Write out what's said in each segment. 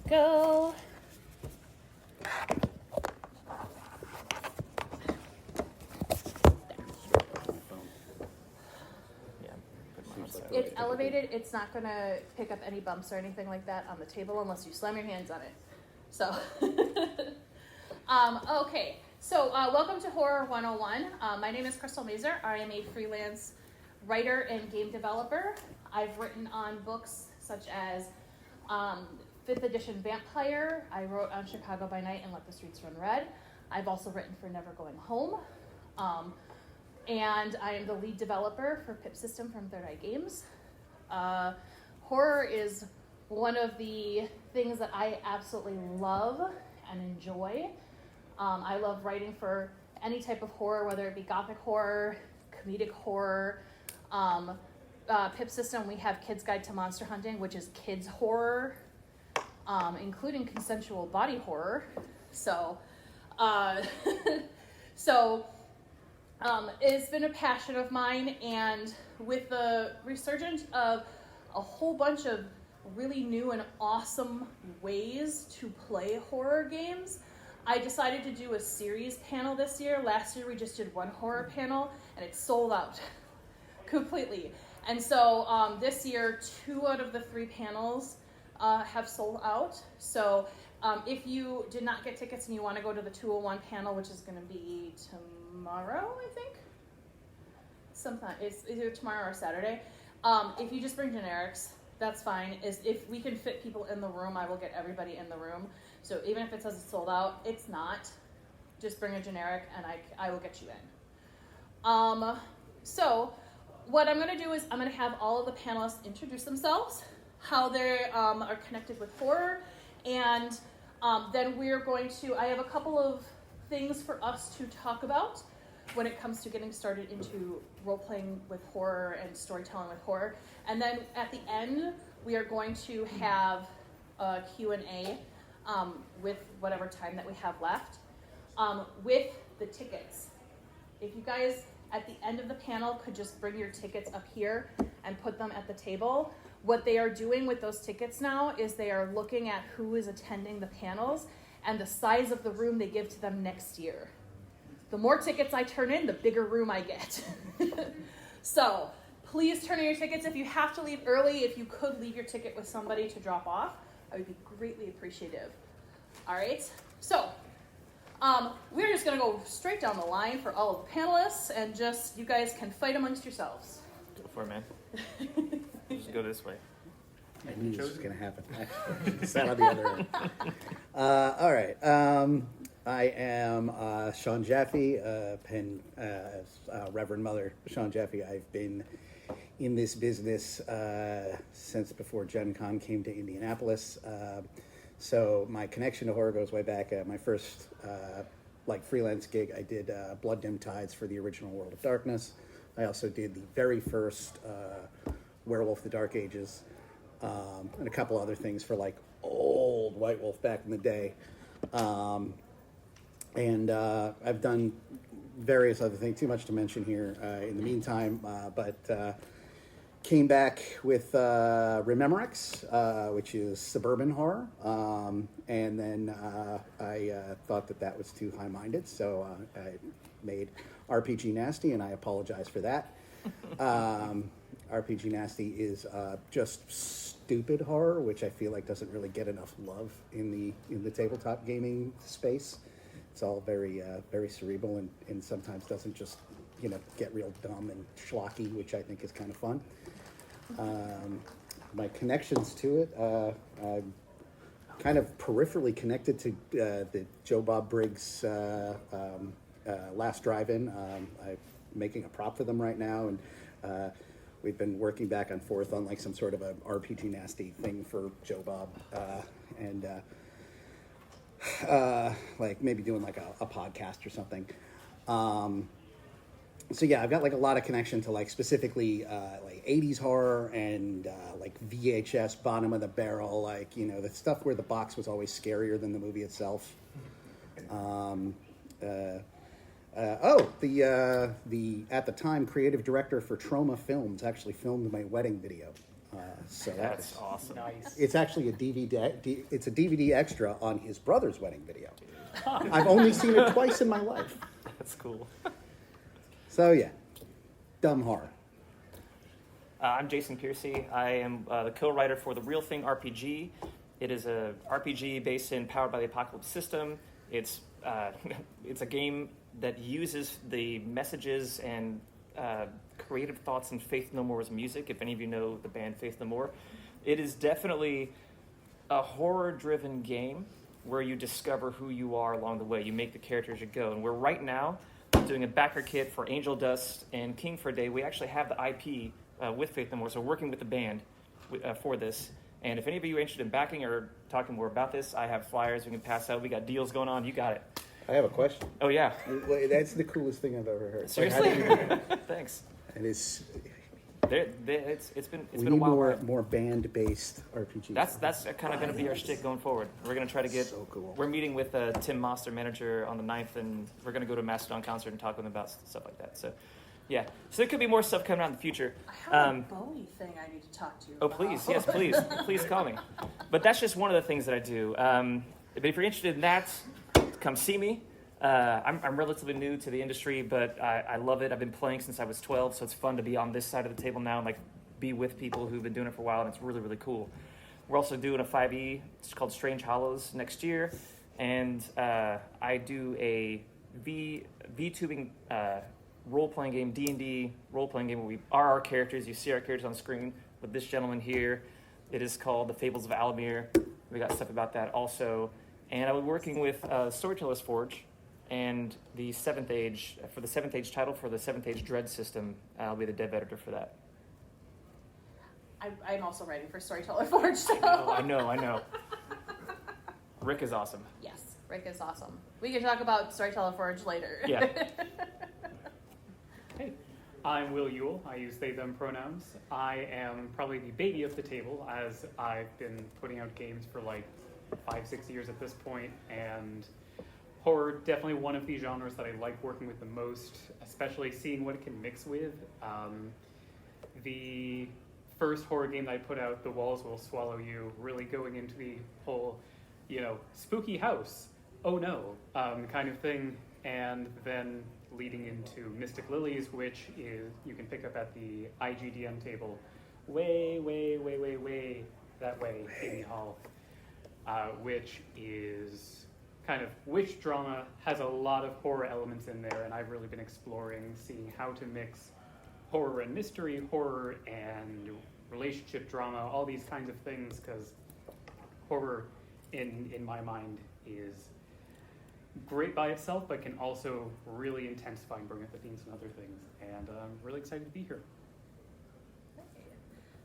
go. It's elevated. It's not going to pick up any bumps or anything like that on the table unless you slam your hands on it. So, okay. So, welcome to Horror 101. My name is Crystal Mazur. I am a freelance writer and game developer. I've written on books such as 5th edition Vampire. I wrote on Chicago by Night and Let the Streets Run Red. I've also written for Never Going Home. And I am the lead developer for Pip System from Third Eye Games. Horror is one of the things that I absolutely love and enjoy. I love writing for any type of horror, whether it be gothic horror, comedic horror. Pip System, we have Kids Guide to Monster Hunting, which is kids horror, including consensual body horror. So, it's been a passion of mine, and with the resurgence of a whole bunch of really new and awesome ways to play horror games, I decided to do a series panel this year. Last year we just did one horror panel, and it sold out completely. And so this year, 2 out of the 3 panels have sold out. So if you did not get tickets and you want to go to the 201 panel, which is going to be tomorrow, I think. Sometime it's either tomorrow or Saturday. If you just bring generics, that's fine. If we can fit people in the room, I will get everybody in the room. So even if it says it's sold out, it's not. Just bring a generic and I will get you in. So what I'm going to do is I'm going to have all of the panelists introduce themselves, how they are connected with horror, and then we're going to, I have a couple of things for us to talk about when it comes to getting started into role-playing with horror and storytelling with horror. And then at the end, we are going to have a Q&A with whatever time that we have left with the tickets. If you guys, at the end of the panel, could just bring your tickets up here and put them at the table. What they are doing with those tickets now is they are looking at who is attending the panels and the size of the room they give to them next year. The more tickets I turn in, the bigger room I get. So please turn in your tickets. If you have to leave early, if you could leave your ticket with somebody to drop off, I would be greatly appreciative. All right, so we're just gonna go straight down the line for all of the panelists, and just, you guys can fight amongst yourselves. Go for it, man. Just go this way. I knew this was going to happen. I sat on the other end. All right. I am Sean Jaffe, Reverend Mother Sean Jaffe. I've been in this business since before GenCon came to Indianapolis. So my connection to horror goes way back. My first freelance gig, I did Blood Dim Tides for the original World of Darkness. I also did the very first Werewolf the Dark Ages, and a couple other things for old White Wolf back in the day. And I've done various other things, too much to mention here in the meantime, but came back with Rememorex, which is suburban horror, and then I thought that was too high-minded, so I made RPG Nasty, and I apologize for that. RPG Nasty is just stupid horror, which I feel like doesn't really get enough love in the tabletop gaming space. It's all very very cerebral and sometimes doesn't just get real dumb and schlocky, which I think is kind of fun. My connections to it, I'm kind of peripherally connected to the Joe Bob Briggs Last Drive-In. I'm making a prop for them right now, and we've been working back and forth on some sort of a RPG Nasty thing for Joe Bob, and maybe doing a podcast or something. So yeah, I've got a lot of connection to specifically 80s horror and VHS bottom of the barrel, the stuff where the box was always scarier than the movie itself. The at the time creative director for Troma Films actually filmed my wedding video. So That's awesome. Nice. it's actually a it's a DVD extra on his brother's wedding video. I've only seen it twice in my life. That's cool. So yeah, dumb horror. I'm Jason Peercy. I am the co-writer for The Real Thing RPG. It is a RPG based in Powered by the Apocalypse system. It's it's a game that uses the messages and creative thoughts in Faith No More's music. If any of you know the band Faith No More, it is definitely a horror-driven game where you discover who you are along the way. You make the characters you go. And we're right now doing a backer kit for Angel Dust and King for a Day. We actually have the IP with Faith No More, so we're working with the band for this. And if any of you are interested in backing or talking more about this, I have flyers we can pass out. We got deals going on. You got it. I have a question. Oh, yeah. That's the coolest thing I've ever heard. Seriously? Like, Thanks. it is. It's been We a need while. ride. more band-based RPGs. That's kind of going to be our shtick going forward. We're going to try to get. So cool. We're meeting with Tim Moster, manager, on the 9th, and we're going to go to a Mastodon concert and talk with him about stuff like that. So, yeah. So there could be more stuff coming out in the future. I have a Bowie thing I need to talk to you Oh, about. please, yes, please call me. But that's just one of the things that I do. But if you're interested in that, come see me. I'm relatively new to the industry, but I love it. I've been playing since I was 12, so it's fun to be on this side of the table now and like be with people who've been doing it for a while, and it's really, really cool. We're also doing a 5e. It's called Strange Hollows next year, and I do a VTubing role-playing game, D&D role-playing game where we are our characters. You see our characters on screen with this gentleman here. It is called The Fables of Alamir. We got stuff about that also. And I'll be working with Storytellers Forge and the 7th Age, for the 7th Age title for the 7th Age Dread system. I'll be the dev editor for that. I'm also writing for Storyteller Forge. So. I know. Rick is awesome. Yes, Rick is awesome. We can talk about Storyteller Forge later. Yeah. Hey, I'm Will Ewell. I use they, them pronouns. I am probably the baby of the table, as I've been putting out games for like 5-6 years at this point, and horror, definitely one of the genres that I like working with the most, especially seeing what it can mix with. The first horror game that I put out, The Walls Will Swallow You, really going into the whole, spooky house, oh no, kind of thing, and then leading into Mystic Lilies, which is you can pick up at the IGDM table way that way in the hall, which is kind of witch drama, has a lot of horror elements in there, and I've really been exploring, seeing how to mix horror and mystery, horror and relationship drama, all these kinds of things, because horror, in my mind, is great by itself, but can also really intensify and bring up the themes and other things, and I'm really excited to be here.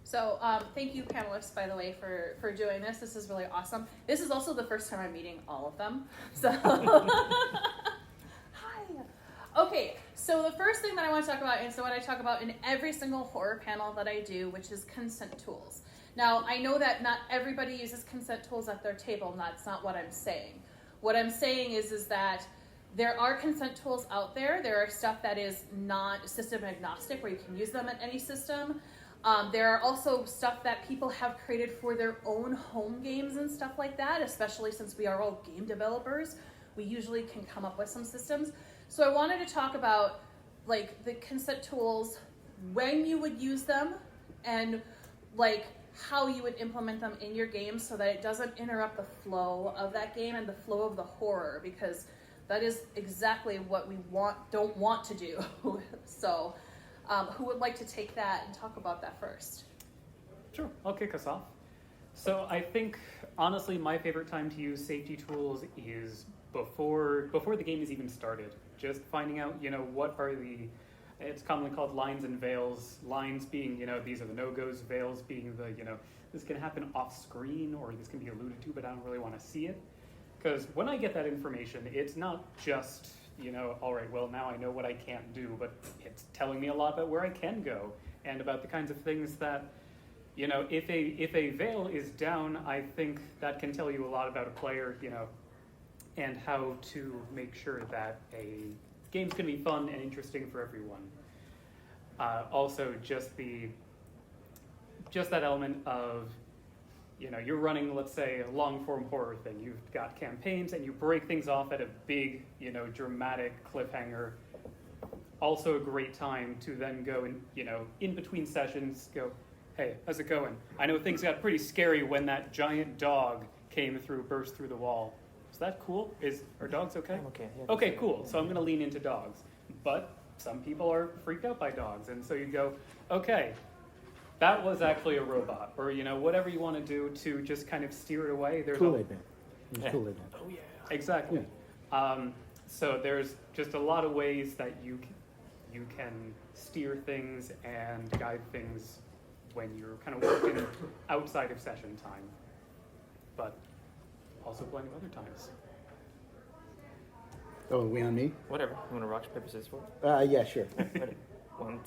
So thank you, panelists, by the way, for doing this. This is really awesome. This is also the first time I'm meeting all of them. So, hi. Okay, so the first thing that I want to talk about is what I talk about in every single horror panel that I do, which is consent tools. Now, I know that not everybody uses consent tools at their table, and that's not what I'm saying. What I'm saying is that there are consent tools out there. There are stuff that is not system agnostic, where you can use them at any system. There are also stuff that people have created for their own home games and stuff like that, especially since we are all game developers. We usually can come up with some systems. So I wanted to talk about like the consent tools, when you would use them, and like how you would implement them in your game so that it doesn't interrupt the flow of that game and the flow of the horror, because that is exactly what we don't want to do. So who would like to take that and talk about that first? Sure, I'll kick us off. So I think, honestly, my favorite time to use safety tools is before the game is even started. Just finding out, what are it's commonly called lines and veils. Lines being, these are the no-goes, veils being the, this can happen off screen or this can be alluded to, but I don't really want to see it. Because when I get that information, it's not just, all right, well, now I know what I can't do, but it's telling me a lot about where I can go and about the kinds of things that, if a veil is down, I think that can tell you a lot about a player, and how to make sure that a game's going to be fun and interesting for everyone. Also, just the just that element of, you're running, let's say, a long-form horror thing. You've got campaigns, and you break things off at a big, dramatic cliffhanger. Also a great time to then go and, in between sessions, go, hey, how's it going? I know things got pretty scary when that giant dog burst through the wall. Is that cool? Are dogs okay? I'm okay. Yeah, Okay, cool. So I'm going to lean into dogs. But some people are freaked out by dogs. And so you go, okay, that was actually a robot. Or, whatever you want to do to just kind of steer it away. There's Kool-Aid Man. It was Kool-Aid Man. Oh, yeah. Exactly. So there's just a lot of ways that you can steer things and guide things when you're kind of working outside of session time. But also plenty of other times. Oh, are we on me? Whatever. You want to rock, paper, scissors for it? Yeah, sure. Ready? 1, 2,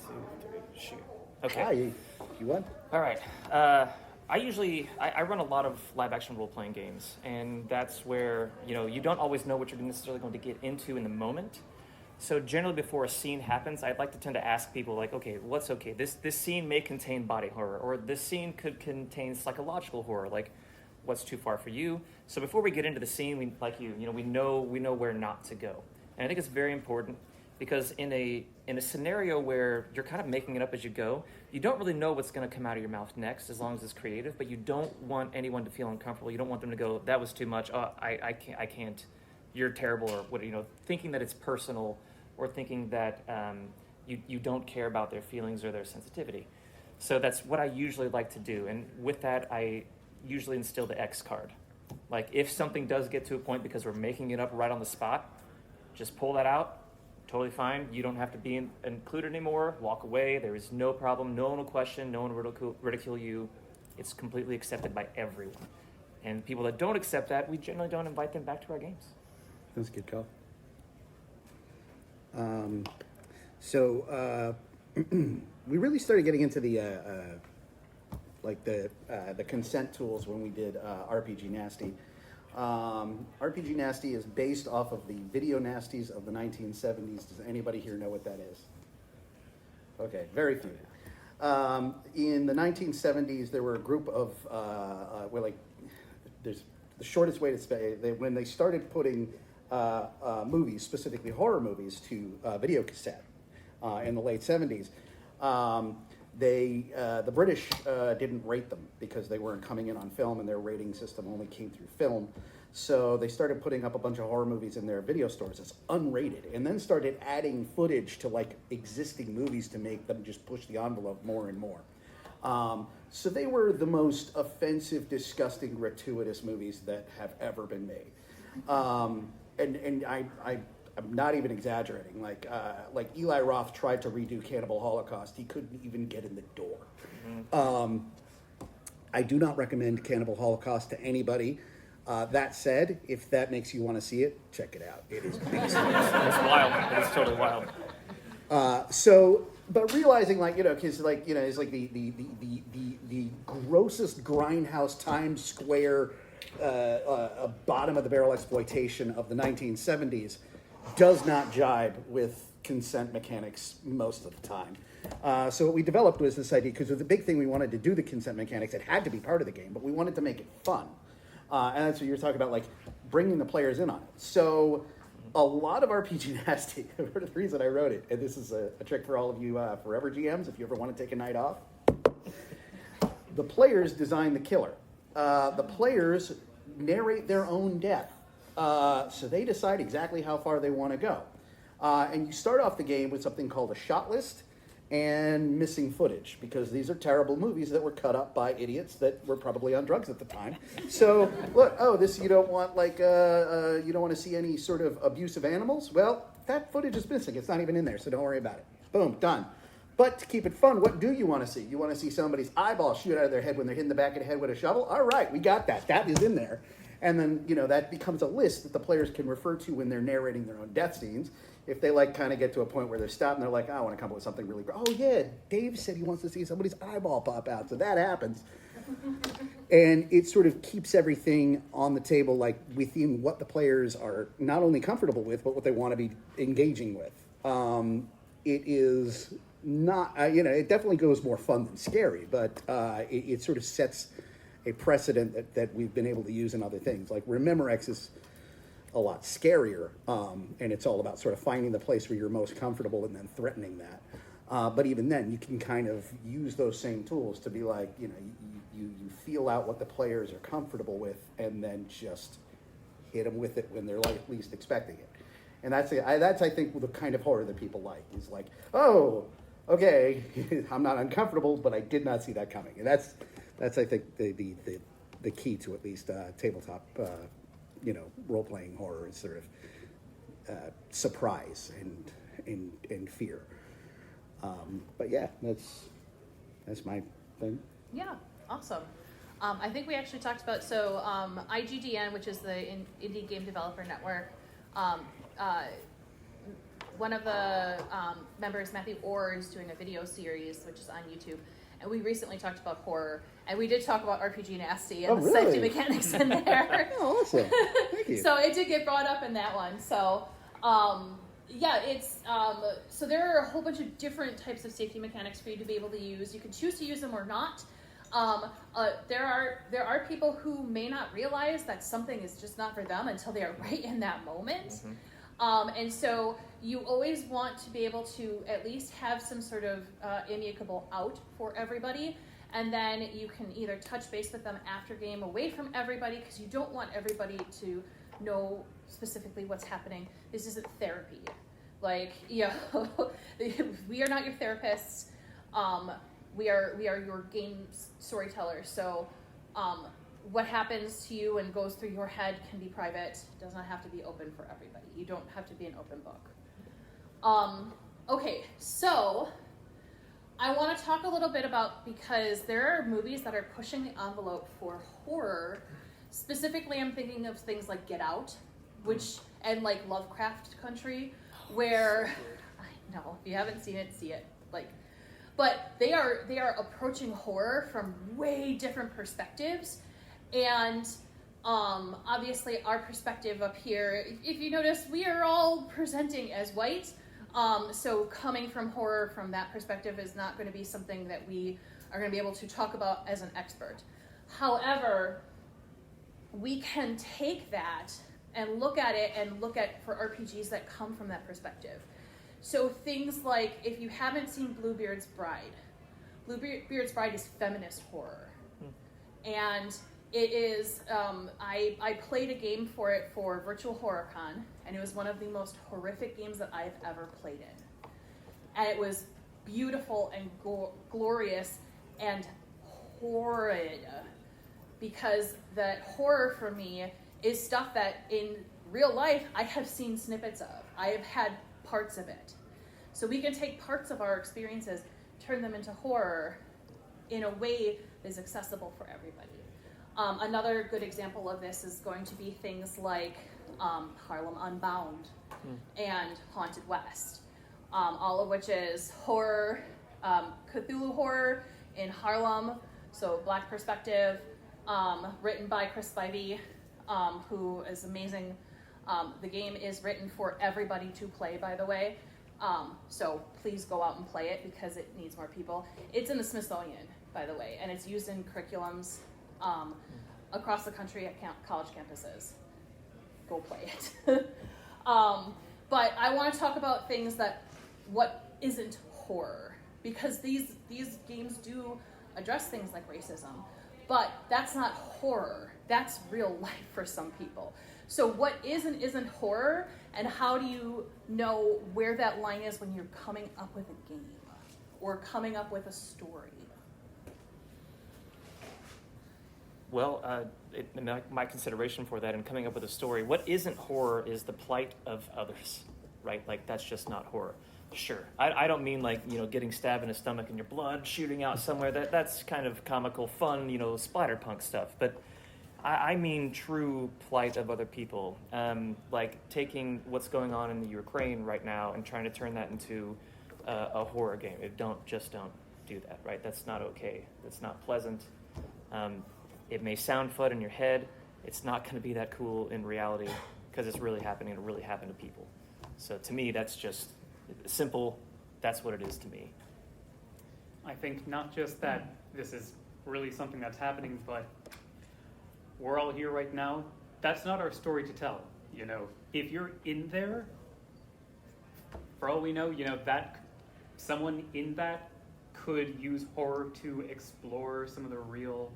3, shoot. Okay. You won? All right. I run a lot of live action role playing games, and that's where you don't always know what you're necessarily going to get into in the moment. So generally, before a scene happens, I'd like to tend to ask people like, okay, what's okay? This scene may contain body horror, or this scene could contain psychological horror. Like, what's too far for you? So before we get into the scene, we know where not to go. And I think it's very important because in a scenario where you're kind of making it up as you go, you don't really know what's going to come out of your mouth next, as long as it's creative. But you don't want anyone to feel uncomfortable. You don't want them to go, that was too much. Oh, I can't. You're terrible, or what? Thinking that it's personal, or thinking that you don't care about their feelings or their sensitivity. So that's what I usually like to do. And with that, I usually instill the X card. Like, if something does get to a point because we're making it up right on the spot, just pull that out. Totally fine. You don't have to be included anymore. Walk away. There is no problem. No one will question. No one will ridicule you. It's completely accepted by everyone. And people that don't accept that, we generally don't invite them back to our games. That's a good call. So we really started getting into the consent tools when we did RPG Nasty. RPG Nasty is based off of the video nasties of the 1970s. Does anybody here know what that is? Okay, very few. In the 1970s, there were a group of there's the shortest way to say when they started putting movies, specifically horror movies, to video cassette in the late 70s. The British didn't rate them because they weren't coming in on film, and their rating system only came through film. So they started putting up a bunch of horror movies in their video stores as unrated, and then started adding footage to existing movies to make them just push the envelope more and more. So they were the most offensive, disgusting, gratuitous movies that have ever been made. And I'm not even exaggerating. Like Eli Roth tried to redo Cannibal Holocaust. He couldn't even get in the door. Mm-hmm. I do not recommend Cannibal Holocaust to anybody. That said, if that makes you want to see it, check it out. It is amazing. It's wild. It is totally wild. But realizing, because it's like the grossest grindhouse Times Square, bottom of the barrel exploitation of the 1970s does not jibe with consent mechanics most of the time. So what we developed was this idea, because the big thing we wanted to do the consent mechanics, it had to be part of the game, but we wanted to make it fun. And that's what you're talking about, bringing the players in on it. So a lot of RPG Nasty, for the reason I wrote it, and this is a trick for all of you forever GMs, if you ever want to take a night off, the players design the killer. The players narrate their own death. So they decide exactly how far they want to go. And you start off the game with something called a shot list and missing footage, because these are terrible movies that were cut up by idiots that were probably on drugs at the time. So look, you don't want you don't want to see any sort of abusive animals? Well, that footage is missing. It's not even in there, so don't worry about it. Boom, done. But to keep it fun, what do you want to see? You want to see somebody's eyeball shoot out of their head when they're hitting the back of the head with a shovel? All right, we got that. That is in there. And then, that becomes a list that the players can refer to when they're narrating their own death scenes. If they kind of get to a point where they're stopped and they're like, I want to come up with something really, oh yeah, Dave said he wants to see somebody's eyeball pop out. So that happens. And it sort of keeps everything on the table, within what the players are not only comfortable with, but what they want to be engaging with. It is not, it definitely goes more fun than scary, but it sort of sets a precedent that we've been able to use in other things. Like Rememorex is a lot scarier, and it's all about sort of finding the place where you're most comfortable and then threatening that. But even then, you can kind of use those same tools to be like, you feel out what the players are comfortable with, and then just hit them with it when they're like least expecting it. And that's I think the kind of horror that people like is like, oh, okay, I'm not uncomfortable, but I did not see that coming. And that's I think the key to at least tabletop role playing horror is sort of surprise and fear. But yeah, that's my thing. Yeah, awesome. I think we actually talked about, IGDN, which is the Indie Game Developer Network. One of the members, Matthew Orr, is doing a video series, which is on YouTube. And we recently talked about horror, and we did talk about RPG Nasty and the safety mechanics in there. Oh, awesome. Thank you. So it did get brought up in that one. So, it's so there are a whole bunch of different types of safety mechanics for you to be able to use. You can choose to use them or not. There are people who may not realize that something is just not for them until they are right in that moment. Mm-hmm. And so you always want to be able to at least have some sort of amicable out for everybody. And then you can either touch base with them after game away from everybody, because you don't want everybody to know specifically what's happening. This isn't therapy. Like, we are not your therapists. We are your game storytellers. So what happens to you and goes through your head can be private. It does not have to be open for everybody. You don't have to be an open book. Okay, so I want to talk a little bit about, because there are movies that are pushing the envelope for horror. Specifically, I'm thinking of things like Get Out, and like Lovecraft Country, where, I know, if you haven't seen it, see it. But they are approaching horror from way different perspectives. And obviously our perspective up here, if you notice, we are all presenting as white. So coming from horror from that perspective is not going to be something that we are going to be able to talk about as an expert. However, we can take that and look at it and look at for RPGs that come from that perspective. So things like, if you haven't seen Bluebeard's Bride, Bluebeard's Bride is feminist horror. And it is, I played a game for it for Virtual HorrorCon, and it was one of the most horrific games that I've ever played in. And it was beautiful and glorious and horrid, because that horror for me is stuff that in real life I have seen snippets of. I have had parts of it. So we can take parts of our experiences, turn them into horror in a way that is accessible for everybody. Another good example of this is going to be things like Harlem Unbound and Haunted West, all of which is horror, Cthulhu horror in Harlem, so Black perspective, written by Chris Spivey, who is amazing. The game is written for everybody to play, by the way. So please go out and play it because it needs more people. It's in the Smithsonian, by the way, and it's used in curriculums across the country at college campuses. Go play it. But I want to talk about things what isn't horror, because these games do address things like racism, but that's not horror. That's real life for some people. So what is and isn't horror, and how do you know where that line is when you're coming up with a game or coming up with a story? Well, my consideration for that and coming up with a story, what isn't horror is the plight of others, right? Like, that's just not horror. Sure. I don't mean like, getting stabbed in the stomach and your blood shooting out somewhere. That's kind of comical, fun, splatterpunk stuff. But I mean true plight of other people. Like taking what's going on in the Ukraine right now and trying to turn that into a horror game. Don't do that, right? That's not okay. That's not pleasant. It may sound fun in your head. It's not going to be that cool in reality because it's really happening. It really happened to people. So to me, that's just simple. That's what it is to me. I think not just that this is really something that's happening, but we're all here right now. That's not our story to tell. You know, if you're in there, for all we know, you know, that someone in that could use horror to explore some of the real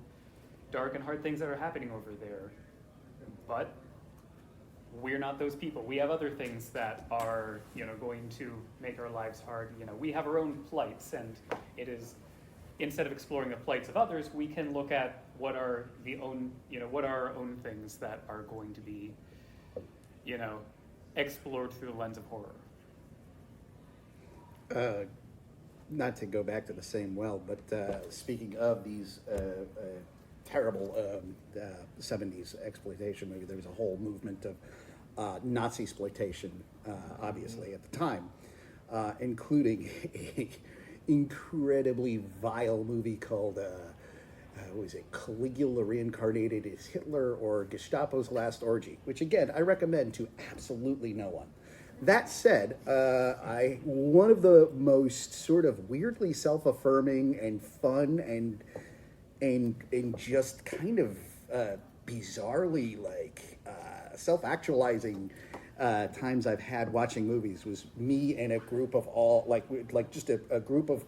dark and hard things that are happening over there. But we're not those people. We have other things that are, you know, going to make our lives hard. You know, we have our own plights, and it is, instead of exploring the plights of others, we can look at what are our own things that are going to be, you know, explored through the lens of horror. Not to go back to the same well, but speaking of these terrible 70s exploitation movie, there was a whole movement of Nazi exploitation, obviously, at the time, including an incredibly vile movie called, what was it, Caligula Reincarnated as Hitler, or Gestapo's Last Orgy, which, again, I recommend to absolutely no one. That said, one of the most sort of weirdly self-affirming and fun and just kind of bizarrely like self-actualizing times I've had watching movies was me and a group of like just a group of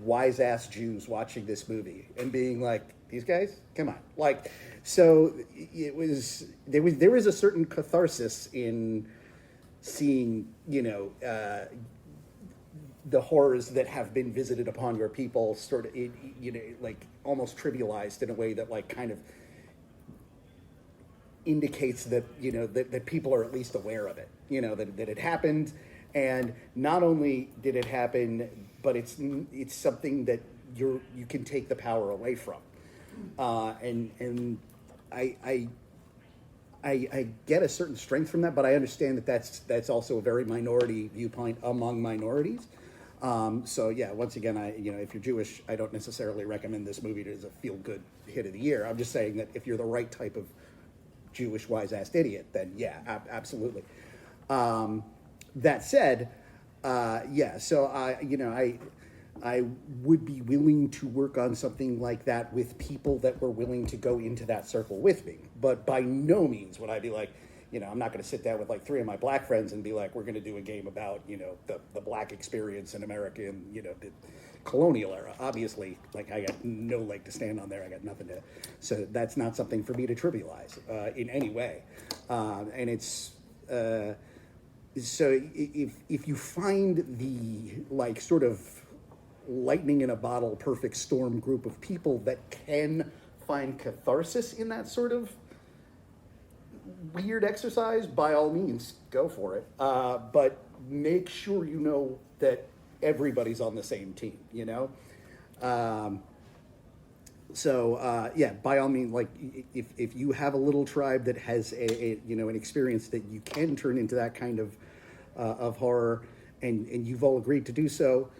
wise-ass Jews watching this movie and being like, these guys, come on. Like, so there was a certain catharsis in seeing, you know, the horrors that have been visited upon your people sort of, you know, like almost trivialized in a way that like kind of indicates that, you know, that people are at least aware of it, you know, that it happened. And not only did it happen, but it's something that you can take the power away from. And I get a certain strength from that, but I understand that that's also a very minority viewpoint among minorities. So yeah, once again, if you're Jewish, I don't necessarily recommend this movie as a feel-good hit of the year. I'm just saying that if you're the right type of Jewish wise-assed idiot, then yeah, absolutely. That said, yeah, so I would be willing to work on something like that with people that were willing to go into that circle with me. But by no means would I be like, you know, I'm not going to sit down with like 3 of my black friends and be like, we're going to do a game about, you know, the black experience in America in, you know, the colonial era. Obviously, like I got no leg to stand on there. I got nothing to, so that's not something for me to trivialize in any way. And it's, so if you find the like sort of lightning in a bottle, perfect storm group of people that can find catharsis in that sort of weird exercise, by all means, go for it. But make sure you know that everybody's on the same team, you know? Yeah, by all means, like if you have a little tribe that has a an experience that you can turn into that kind of horror, and you've all agreed to do so,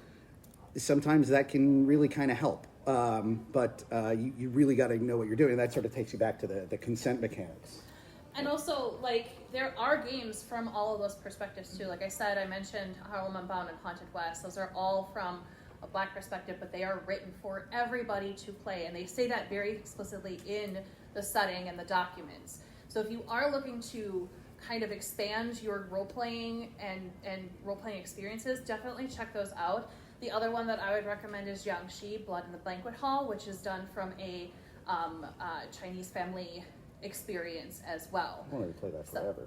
sometimes that can really kind of help. But you really got to know what you're doing. That sort of takes you back to the consent mechanics. And also, like, there are games from all of those perspectives, too. Like I said, I mentioned Harlem Unbound and Haunted West. Those are all from a black perspective, but they are written for everybody to play. And they say that very explicitly in the setting and the documents. So if you are looking to kind of expand your role-playing and role-playing experiences, definitely check those out. The other one that I would recommend is Jiangxi, Blood in the Banquet Hall, which is done from a Chinese family experience as well. I wanted to play that forever.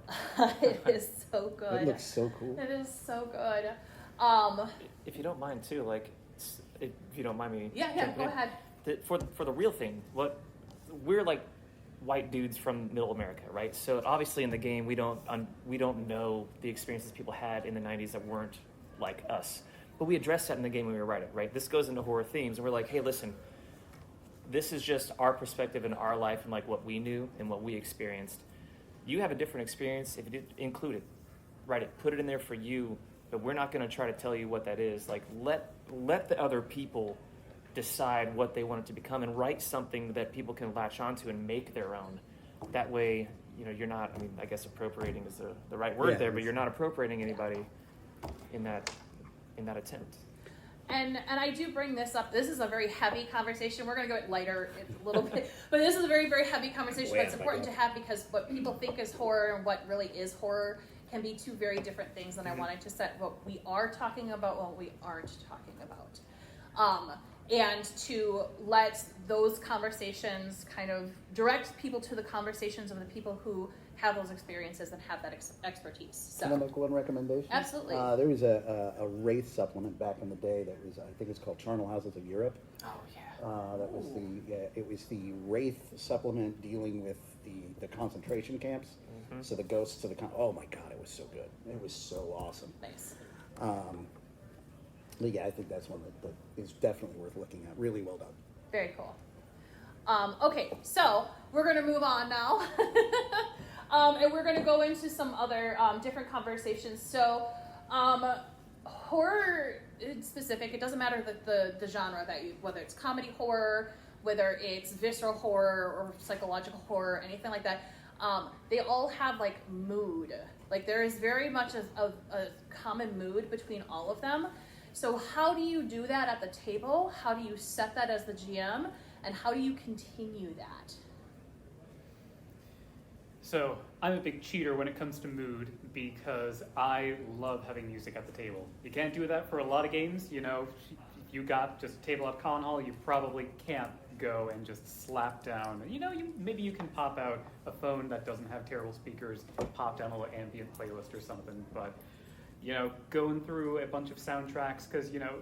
It is so good. It looks so cool. It is so good. If you don't mind too, like, if you don't mind me. Yeah, go ahead. For the real thing, we're like white dudes from Middle America, right? So obviously in the game we don't know the experiences people had in the 90s that weren't like us. But we addressed that in the game when we were writing, right? This goes into horror themes, and we're like, hey, listen, this is just our perspective in our life and like what we knew and what we experienced. You have a different experience. If you did include it, write it, put it in there for you. But we're not going to try to tell you what that is. Like, let the other people decide what they want it to become, and write something that people can latch onto and make their own. That way, you're not. I mean, I guess appropriating is the right word there, but you're not appropriating anybody in that attempt. and I do bring this up. This is a very heavy conversation. We're going to go lighter a little bit, but this is a very, very heavy conversation. But it's important to have because what people think is horror and what really is horror can be two very different things. And I wanted to set what we are talking about, what we aren't talking about, and to let those conversations kind of direct people to the conversations of the people who have those experiences and have that expertise. So. Can I make one recommendation? Absolutely. There was a Wraith supplement back in the day that was, I think it's called Charnel Houses of Europe. Oh yeah. That was it was the Wraith supplement dealing with the concentration camps. Mm-hmm. So the ghosts of oh my god, it was so good. It was so awesome. Nice. But yeah, I think that's one that is definitely worth looking at. Really well done. Very cool. Okay, so we're going to move on now. And we're going to go into some other different conversations. So horror specific, it doesn't matter the genre that you, whether it's comedy horror, whether it's visceral horror or psychological horror, anything like that, they all have like mood. Like there is very much a common mood between all of them. So how do you do that at the table? How do you set that as the GM? And how do you continue that? So I'm a big cheater when it comes to mood because I love having music at the table. You can't do that for a lot of games. You know, if you got just tabletop con hall, you probably can't go and just slap down. You know, maybe you can pop out a phone that doesn't have terrible speakers, pop down a little ambient playlist or something. But, you know, going through a bunch of soundtracks, because, you know,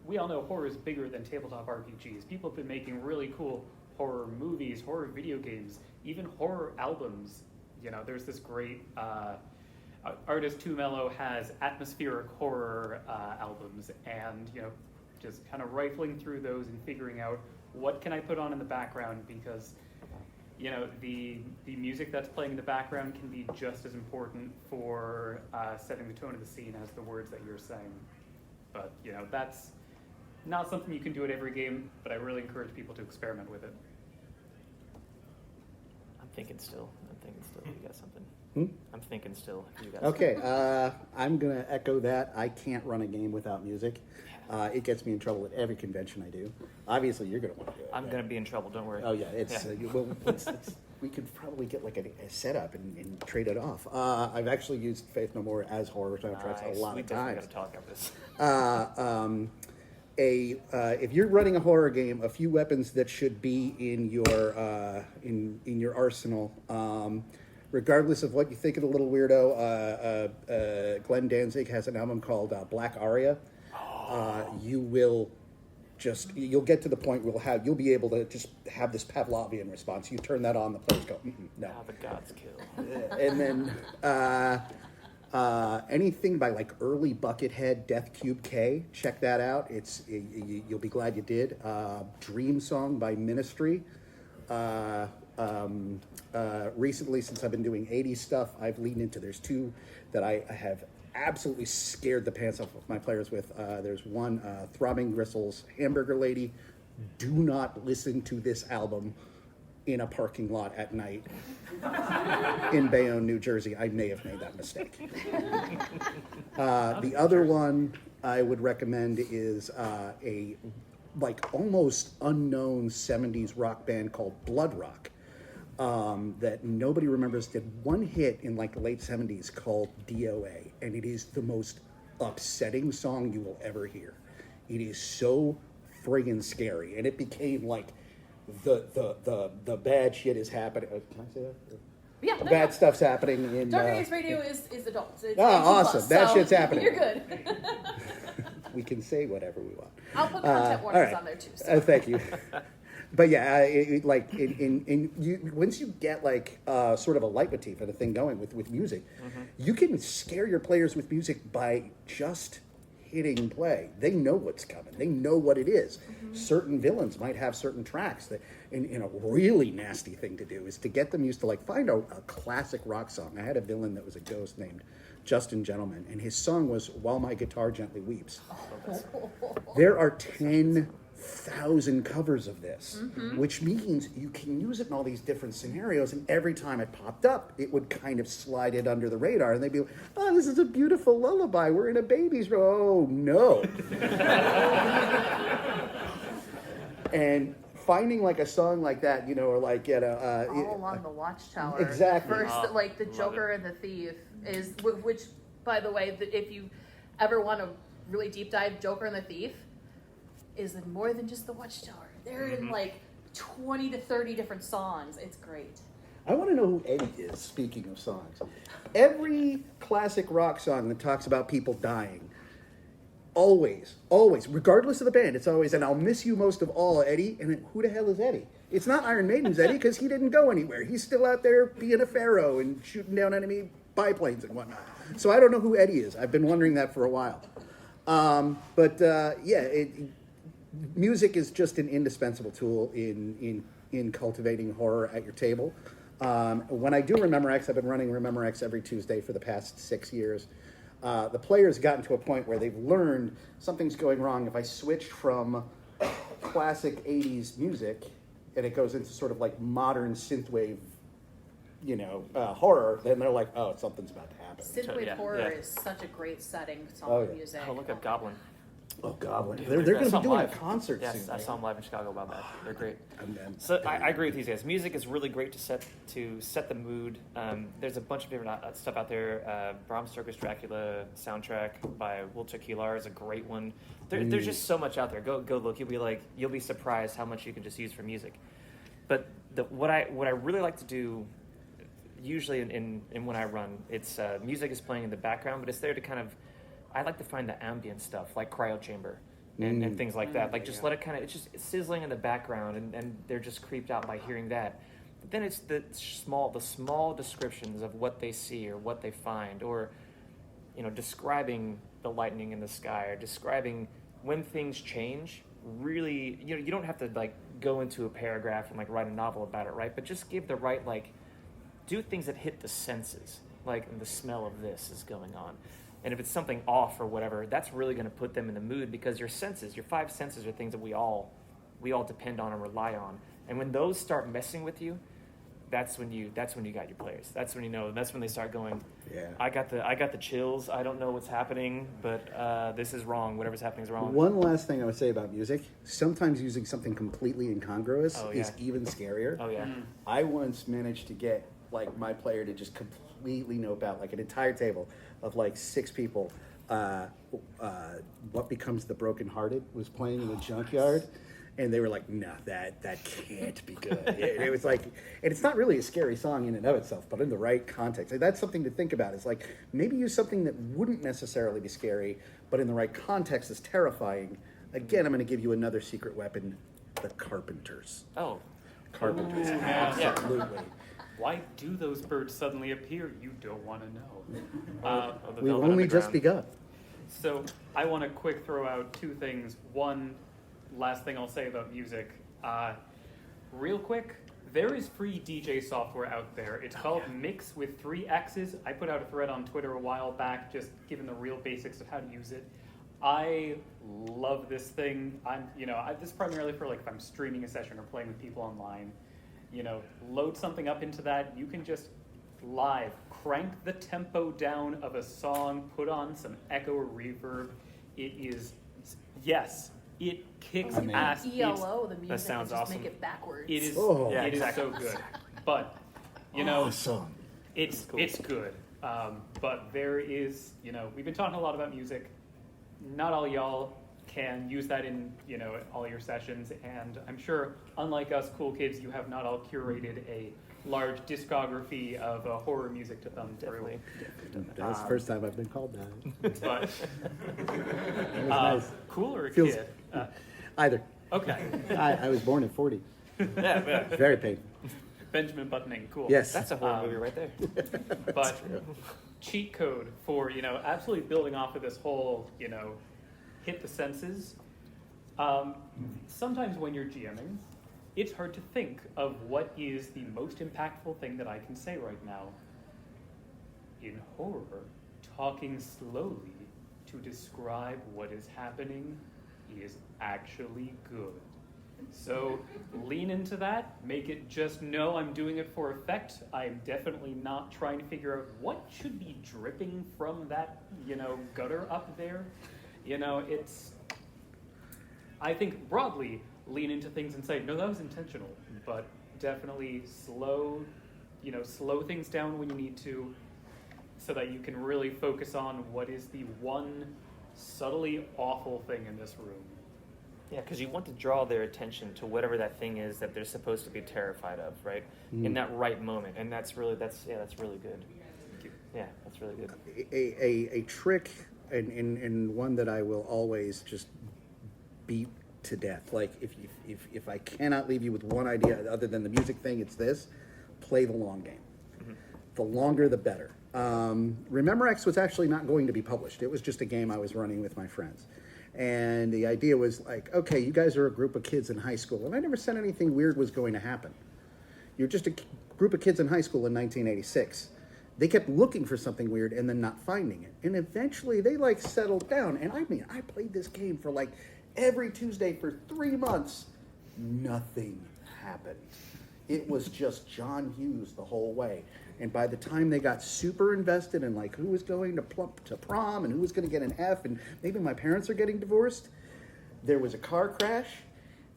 we all know horror is bigger than tabletop RPGs. People have been making really cool horror movies, horror video games, even horror albums. You know, there's this great artist Too Mellow has atmospheric horror albums, and you know, just kind of rifling through those and figuring out what can I put on in the background, because you know the music that's playing in the background can be just as important for setting the tone of the scene as the words that you're saying. But you know, that's not something you can do at every game, but I really encourage people to experiment with it. I'm thinking still. You got something? I'm thinking still. You got Okay, I'm going to echo that. I can't run a game without music. It gets me in trouble at every convention I do. Obviously, you're going to want to do it. I'm going to be in trouble, don't worry. Oh, yeah. We could probably get like a setup and trade it off. I've actually used Faith No More as horror soundtracks a lot of times. We definitely got to talk about this. If you're running a horror game, a few weapons that should be in your in your arsenal, regardless of what you think of the little weirdo. Glenn Danzig has an album called Black Aria. You'll get to the where you'll be able to just have this Pavlovian response. You turn that on, the players go, no. Now the gods kill. And then anything by like early Buckethead, Death Cube K, check that out. You'll be glad you did. Dream Song by Ministry. Recently, since I've been doing 80s stuff, I've leaned into, there's two that I have absolutely scared the pants off of my players with. There's one, Throbbing Gristles, Hamburger Lady. Do not listen to this album in a parking lot at night in Bayonne, New Jersey. I may have made that mistake. The other one I would recommend is a like almost unknown 70s rock band called Blood Rock that nobody remembers. Did one hit in like the late 70s called DOA, and it is the most upsetting song you will ever hear. It is so friggin' scary, and it became like the bad shit is happening. Can I say that? Yeah, the bad stuff's happening in Dark Age Radio is adults. It's awesome. Plus, that so shit's happening. You're good. We can say whatever we want. I'll put content warnings on there too. So. Thank you. But yeah, once you get like sort of a leitmotif and a thing going with music, you can scare your players with music by just hitting play. They know what's coming. They know what it is. Certain villains might have certain tracks that, and a really nasty thing to do is to get them used to like find a classic rock song. I had a villain that was a ghost named Justin Gentleman, and his song was While My Guitar Gently Weeps. There are 10 1,000 covers of this, which means you can use it in all these different scenarios. And every time it popped up, it would kind of slide it under the radar. And they'd be like, oh, this is a beautiful lullaby. We're in a baby's room. Oh, no. And finding like a song like that, you know, or like, All along the Watchtower. Exactly. First, like the Joker and the Thief is, which, by the way, if you ever want to really deep dive Joker and the Thief, is in more than just the Watchtower. They're in like 20 to 30 different songs. It's great. I want to know who Eddie is, speaking of songs. Every classic rock song that talks about people dying, always, regardless of the band, it's always, and I'll miss you most of all, Eddie. And then, who the hell is Eddie? It's not Iron Maiden's Eddie, because he didn't go anywhere. He's still out there being a pharaoh and shooting down enemy biplanes and whatnot. So I don't know who Eddie is. I've been wondering that for a while. Music is just an indispensable tool in cultivating horror at your table. When I do Remember X, I've been running Remember X every Tuesday for the past 6 years. The players gotten to a point where they've learned something's going wrong if I switch from classic 80s music and it goes into sort of like modern synthwave, horror, then they're like, oh, something's about to happen. Synthwave horror is such a great setting song Oh, yeah. music. Oh, look at Goblin. Oh, Goblin. Dude, They're I going to saw be them doing a live. concert Yes, soon. I saw them live in Chicago about that. They're great. So I agree with these guys. Music is really great to set the mood. There's a bunch of different stuff out there. Bram Stoker's Dracula soundtrack by Wojciech Kilar is a great one. There's just so much out there. Go look. You'll be surprised how much you can just use for music. But what I really like to do, usually in when I run, it's music is playing in the background, but it's there to kind of, I like to find the ambient stuff like cryo chamber and things like that. Like just let it kind of, it's just sizzling in the background and they're just creeped out by hearing that. But then it's the small descriptions of what they see or what they find, or describing the lightning in the sky, or describing when things change. Really, you don't have to like go into a paragraph and like write a novel about it, right? But just give the right, like, do things that hit the senses, like the smell of this is going on. And if it's something off or whatever, that's really going to put them in the mood, because your senses, your 5 senses, are things that we all depend on and rely on. And when those start messing with you, that's when you got your players. That's when that's when they start going, Yeah. I got the chills. I don't know what's happening, but this is wrong. Whatever's happening is wrong. One last thing I would say about music: sometimes using something completely incongruous Oh, is yeah. even scarier. Oh yeah. I once managed to get like my player to just completely nope out like an entire table of like 6 people. What Becomes the Brokenhearted was playing in the junkyard, and they were like, "Nah, that can't be good." It was like, and it's not really a scary song in and of itself, but in the right context, like, that's something to think about. It's like maybe use something that wouldn't necessarily be scary, but in the right context is terrifying. Again, I'm going to give you another secret weapon: the Carpenters. Oh. Carpenters, Ooh, absolutely. Why do those birds suddenly appear? You don't want to know. The We've Velvet only just Underground. begun. So I want to quick throw out 2 things. One, last thing I'll say about music. Real quick, there is free DJ software out there. It's called Mix with 3 X's. I put out a thread on Twitter a while back, just giving the real basics of how to use it. I love this thing. This is primarily for like if I'm streaming a session or playing with people online. Load something up into that. You can just live crank the tempo down of a song, put on some echo or reverb. It is, yes, it kicks ass. ELO, the music, that sounds just awesome. make it backwards. It is, Oh. Yeah, it exactly. is so good. But, Awesome. it's good. But there is, we've been talking a lot about music. Not all y'all can use that in, all your sessions. And I'm sure, unlike us cool kids, you have not all curated a large discography of horror music to thumb through. Definitely. That's the first time I've been called that. But That was nice. cool or a Feels- kid? Either. Okay. I was born at 40. Yeah. Very painful. Benjamin Buttoning, cool. Yes. That's a horror movie right there. But cheat code for, absolutely building off of this whole, hit the senses. Sometimes when you're GMing, it's hard to think of what is the most impactful thing that I can say right now. In horror, talking slowly to describe what is happening he is actually good. So lean into that, make it just, no, I'm doing it for effect. I'm definitely not trying to figure out what should be dripping from that, gutter up there. I think broadly, lean into things and say, no, that was intentional, but definitely slow things down when you need to, so that you can really focus on what is the one subtly awful thing in this room. Yeah, because you want to draw their attention to whatever that thing is that they're supposed to be terrified of, right? In that right moment, and that's really good. Thank you. Yeah, that's really good. A trick and one that I will always just beat to death. Like if I cannot leave you with one idea other than the music thing, it's this: play the long game. The longer, the better. Remember X was actually not going to be published. It was just a game I was running with my friends. And the idea was like, okay, you guys are a group of kids in high school. And I never said anything weird was going to happen. You're just a group of kids in high school in 1986. They kept looking for something weird and then not finding it. And eventually they settled down. And I played this game for every Tuesday for 3 months. Nothing happened. It was just John Hughes the whole way. And by the time they got super invested in who was going to prom and who was going to get an F and maybe my parents are getting divorced, there was a car crash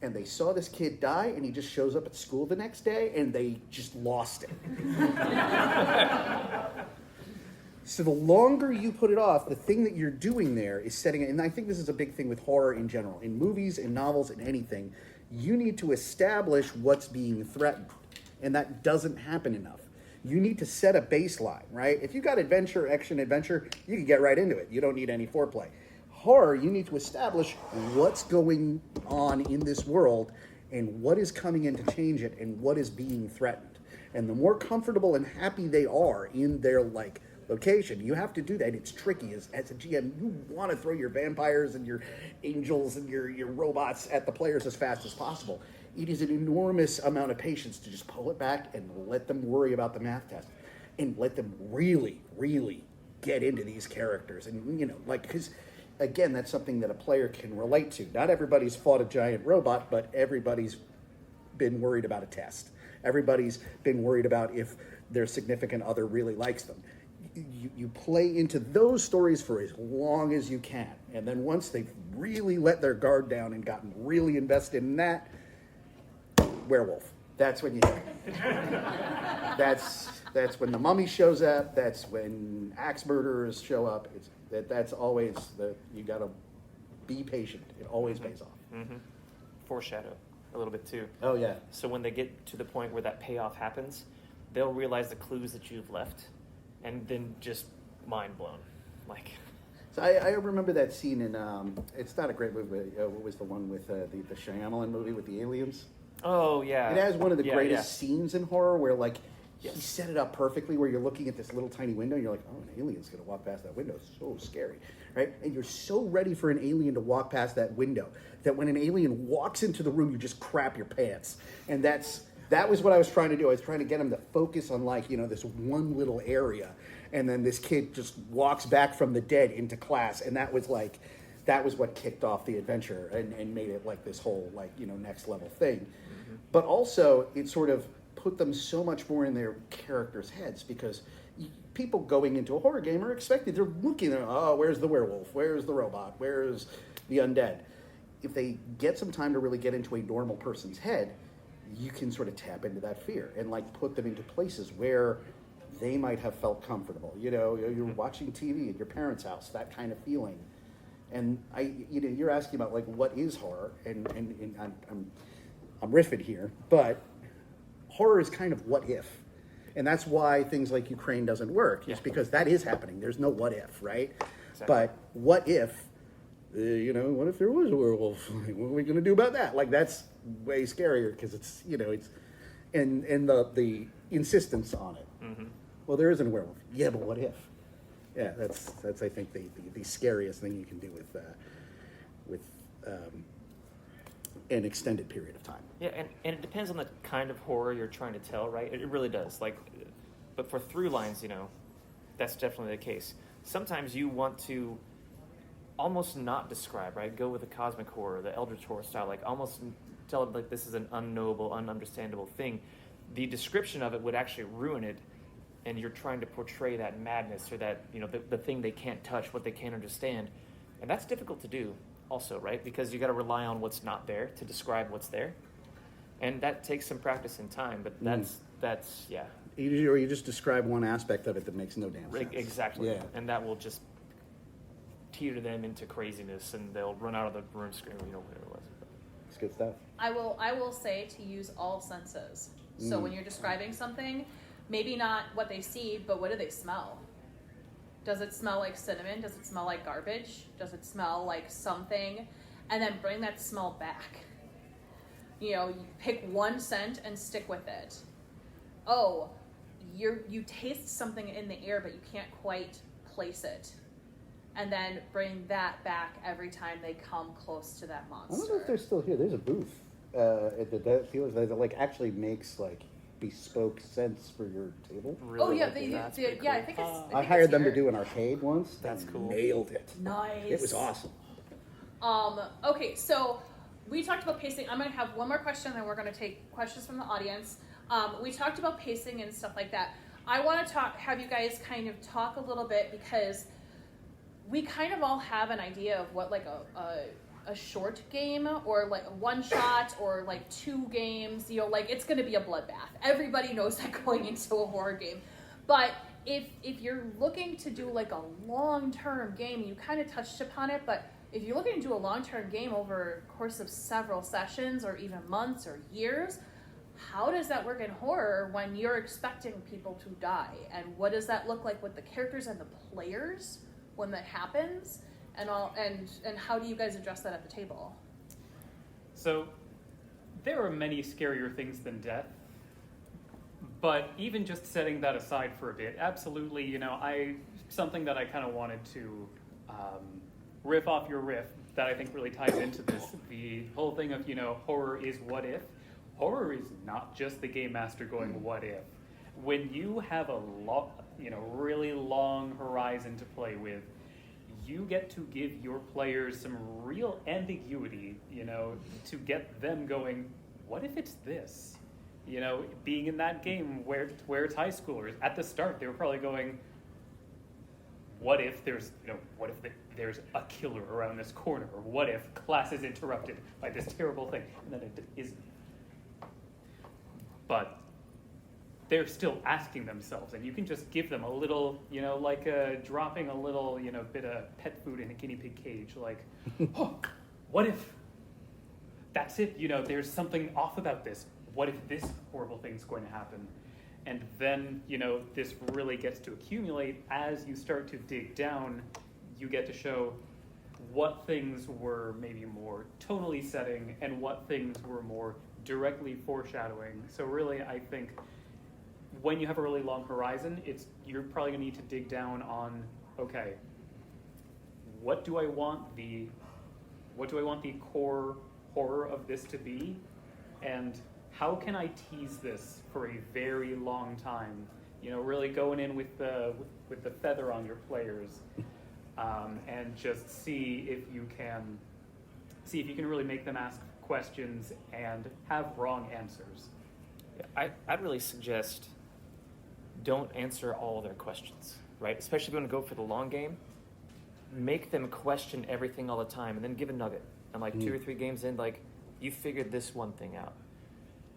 and they saw this kid die and he just shows up at school the next day and they just lost it. So the longer you put it off, the thing that you're doing there is setting it. And I think this is a big thing with horror in general. In movies, in novels, in anything, you need to establish what's being threatened. And that doesn't happen enough. You need to set a baseline, right? If you got adventure, action, adventure, you can get right into it. You don't need any foreplay. Horror, you need to establish what's going on in this world and what is coming in to change it and what is being threatened. And the more comfortable and happy they are in their location, you have to do that. It's tricky as a GM. You want to throw your vampires and your angels and your robots at the players as fast as possible. It is an enormous amount of patience to just pull it back and let them worry about the math test and let them really, really get into these characters. And, because, again, that's something that a player can relate to. Not everybody's fought a giant robot, but everybody's been worried about a test. Everybody's been worried about if their significant other really likes them. You play into those stories for as long as you can. And then once they've really let their guard down and gotten really invested in that, werewolf. That's when you that's when the mummy shows up. That's when axe murderers show up. That's always you gotta be patient. It always pays off. Mm-hmm. Foreshadow a little bit too. Oh yeah. So when they get to the point where that payoff happens, they'll realize the clues that you've left, and then just mind blown. So I remember that scene in it's not a great movie. But, what was the one with the Shyamalan movie with the aliens? Oh yeah. It has one of the greatest scenes in horror where Yes. he set it up perfectly where you're looking at this little tiny window and you're like, oh, an alien's going to walk past that window. It's so scary, right? And you're so ready for an alien to walk past that window that when an alien walks into the room, you just crap your pants. And that was what I was trying to do. I was trying to get him to focus on this one little area. And then this kid just walks back from the dead into class. And that was what kicked off the adventure and made it this whole next level thing. Mm-hmm. But also it sort of put them so much more in their characters' heads because people going into a horror game are expected. They're looking at, where's the werewolf? Where's the robot? Where's the undead? If they get some time to really get into a normal person's head, you can sort of tap into that fear and put them into places where they might have felt comfortable. You're watching TV at your parents' house, that kind of feeling. And you're asking about what is horror, and I'm riffing here, but horror is kind of what if, and that's why things like Ukraine doesn't work. Is because that is happening. There's no what if, right? Exactly. But what if, what if there was a werewolf? What are we going to do about that? That's way scarier because it's and the insistence on it. Mm-hmm. Well, there isn't a werewolf. Yeah, but what if? Yeah, that's I think the scariest thing you can do with an extended period of time. Yeah, and it depends on the kind of horror you're trying to tell, right? It really does. But for through lines, that's definitely the case. Sometimes you want to almost not describe, right? Go with the cosmic horror, the eldritch horror style, like almost tell it like this is an unknowable, ununderstandable thing. The description of it would actually ruin it, and you're trying to portray that madness or that, the thing they can't touch, what they can't understand. And that's difficult to do also, right? Because you got to rely on what's not there to describe what's there. And that takes some practice and time, but that's yeah. Or you just describe one aspect of it that makes no damn sense. Exactly. Yeah. And that will just teeter them into craziness, and they'll run out of the room screaming, whatever it was. It's good stuff. I will say to use all senses. So when you're describing something, maybe not what they see, but what do they smell? Does it smell like cinnamon? Does it smell like garbage? Does it smell like something? And then bring that smell back. You pick one scent and stick with it. Oh, you taste something in the air, but you can't quite place it. And then bring that back every time they come close to that monster. I wonder if they're still here. There's a booth at the dealers that actually makes bespoke scents for your table. Really? I think it's. I hired them to do an arcade once. That's cool. Nailed it. Nice. It was awesome. Okay, so we talked about pacing. I'm going to have one more question, and then we're going to take questions from the audience. We talked about pacing and stuff like that. I want to have you guys kind of talk a little bit, because we kind of all have an idea of what a short game or like a one shot or like 2 games, it's going to be a bloodbath. Everybody knows that going into a horror game. But if you're looking to do like a long-term game, you kind of touched upon it, but if you're looking to do a long-term game over the course of several sessions or even months or years, how does that work in horror when you're expecting people to die? And what does that look like with the characters and the players when that happens? And how do you guys address that at the table? So there are many scarier things than death. But even just setting that aside for a bit, absolutely, something that I kind of wanted to riff off your riff that I think really ties into this, the whole thing of, horror is what if. Horror is not just the game master going, what if. When you have a really long horizon to play with, you get to give your players some real ambiguity, to get them going, what if it's this? Being in that game where it's high schoolers, at the start they were probably going, what if there's a killer around this corner? Or what if class is interrupted by this terrible thing? And then it isn't. But they're still asking themselves, and you can just give them a little, dropping a little, bit of pet food in a guinea pig cage, like, oh, what if that's it? There's something off about this. What if this horrible thing's going to happen? And then, this really gets to accumulate. As you start to dig down, you get to show what things were maybe more tonally setting and what things were more directly foreshadowing. So really, I think when you have a really long horizon, you're probably going to need to dig down on, okay, what do I want the core horror of this to be, and how can I tease this for a very long time? Really going in with the feather on your players, and just see if you can really make them ask questions and have wrong answers. Yeah, I'd really suggest don't answer all their questions, right? Especially if you want to go for the long game. Make them question everything all the time, and then give a nugget. And 2 or 3 games in, you figured this one thing out.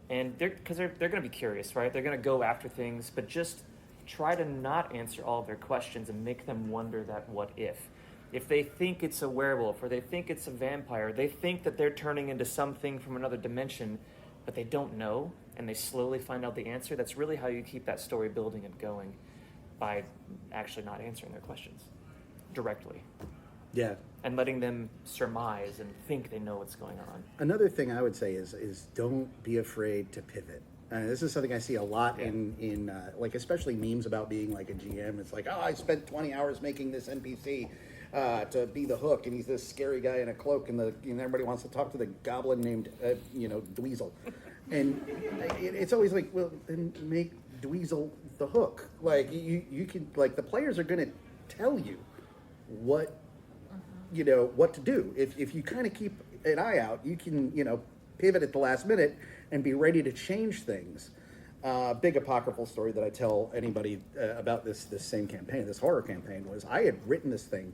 And they're going to be curious, right? They're going to go after things, but just try to not answer all of their questions and make them wonder that what if. If they think it's a werewolf or they think it's a vampire, they think that they're turning into something from another dimension, but they don't know, and they slowly find out the answer. That's really how you keep that story building and going, by actually not answering their questions directly. Yeah. And letting them surmise and think they know what's going on. Another thing I would say is don't be afraid to pivot. This is something I see a lot in especially memes about being like a GM. It's like, oh, I spent 20 hours making this NPC to be the hook, and he's this scary guy in a cloak, and everybody wants to talk to the goblin named Dweezil, and it's always like, well, then make Dweezil the hook. You can the players are going to tell you what what to do. If you kind of keep an eye out, you can, pivot at the last minute and be ready to change things. Big apocryphal story that I tell anybody about this same campaign, this horror campaign, was I had written this thing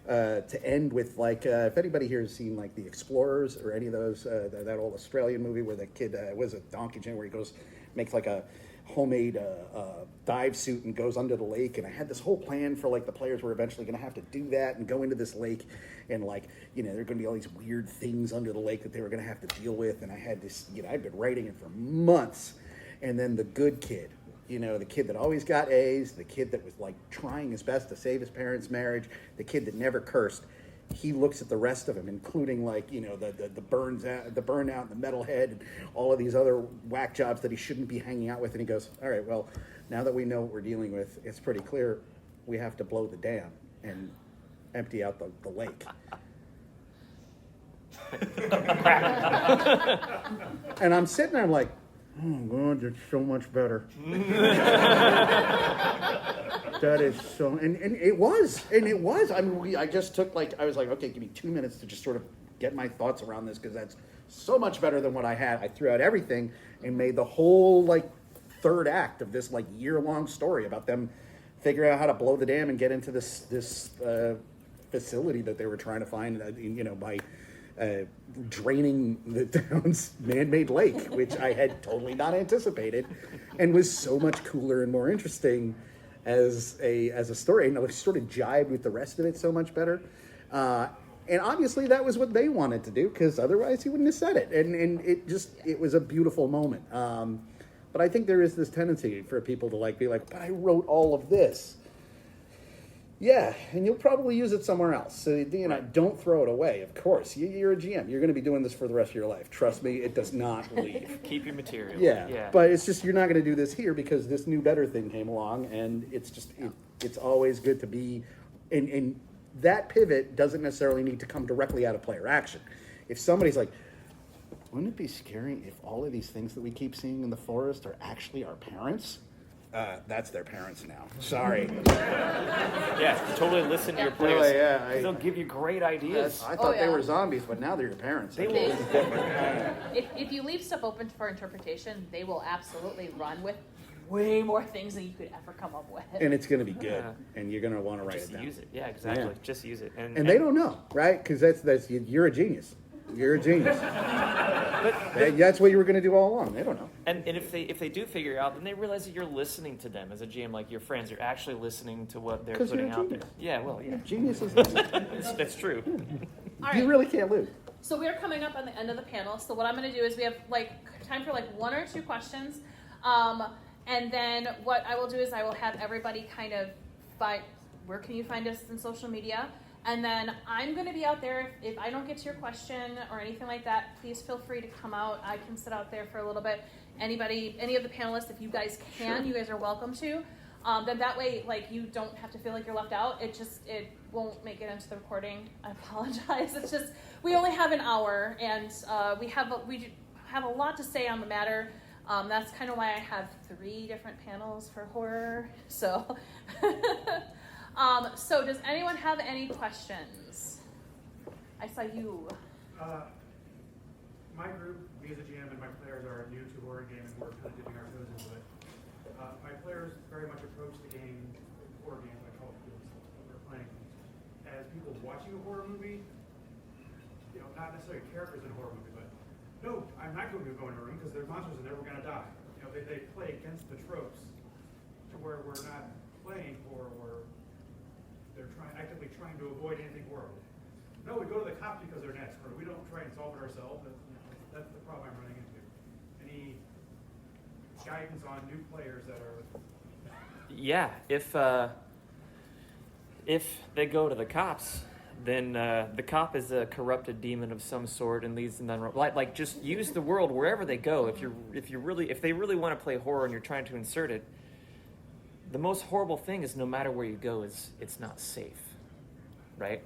to end with, like, if anybody here has seen, like, The Explorers or any of those, that old Australian movie where the kid was a donkey gin, where he makes like a homemade dive suit and goes under the lake. And I had this whole plan for, like, the players were eventually going to have to do that and go into this lake, and, like, there are going to be all these weird things under the lake that they were going to have to deal with. And I had this, I'd been writing it for months. And then the good kid, the kid that always got A's, the kid that was, like, trying his best to save his parents' marriage, the kid that never cursed. He looks at the rest of them, including, like, the burnout, the metalhead, and all of these other whack jobs that he shouldn't be hanging out with, and he goes, all right, well, now that we know what we're dealing with, it's pretty clear we have to blow the dam and empty out the lake. And I'm sitting there, I'm like, oh, God, it's so much better. That is so, and it was. I mean, I just took, like, I was like, okay, give me 2 minutes to just sort of get my thoughts around this, because that's so much better than what I had. I threw out everything and made the whole, like, third act of this, like, year-long story about them figuring out how to blow the dam and get into this facility that they were trying to find, by draining the town's man-made lake, which I had totally not anticipated, and was so much cooler and more interesting as a story, and it sort of jibed with the rest of it so much better. And obviously that was what they wanted to do, because otherwise he wouldn't have said it. And it was a beautiful moment. But I think there is this tendency for people to, like, be like, but I wrote all of this. Yeah, and you'll probably use it somewhere else. So, don't throw it away, of course. You're a GM. You're going to be doing this for the rest of your life. Trust me, it does not leave. Keep your material. Yeah, but it's just, you're not going to do this here because this new better thing came along, and it's just, it's always good to be, and that pivot doesn't necessarily need to come directly out of player action. If somebody's like, wouldn't it be scary if all of these things that we keep seeing in the forest are actually our parents? That's their parents now. Sorry. Yeah, totally listen to your players. Really, yeah, They'll give you great ideas. I thought they were zombies, but now they're your parents. They will. This is different. If you leave stuff open for interpretation, they will absolutely run with way more things than you could ever come up with. And it's going to be good, and you're going to want to write Just it down. use it. Yeah, exactly. Yeah. Just use it. And they don't know, right? Because that's you're a genius. You're a genius. That's what you were going to do all along. They don't know. And if they do figure it out, then they realize that you're listening to them as a GM, like your friends. You're actually listening to what they're putting out there. Yeah, well, yeah. Geniuses. That's true. All right. You really can't lose. So we're coming up on the end of the panel. So what I'm going to do is we have, like, time for, like, 1 or 2 questions. And then what I will do is I will have everybody kind of find, where can you find us in social media? And then I'm going to be out there. If I don't get to your question or anything like that, please feel free to come out. I can sit out there for a little bit. Any of the panelists, if you guys can, sure. You guys are welcome to. Then that way, like, you don't have to feel like you're left out. It won't make it into the recording. I apologize. It's just, we only have an hour, and we have a lot to say on the matter. That's kind of why I have 3 different panels for horror. So. So does anyone have any questions? I saw you. My group, me as a GM and my players are new to horror gaming. We're kind of dipping our toes into it. My players very much approach the game, horror games, I call it, what we're playing, as people watching a horror movie. Not necessarily characters in a horror movie, but no, I'm not going to go in a room because there's monsters and they're going to die. They play against the tropes to where we're not playing horror where they're actively trying to avoid anything horrible. No, we go to the cops because they're next, or we don't try and solve it ourselves. That's the problem I'm running into. Any guidance on new players that are? Yeah, if they go to the cops, then the cop is a corrupted demon of some sort and leads them down. Like just use the world wherever they go. If they really want to play horror and you're trying to insert it. The most horrible thing is no matter where you go, it's not safe, right?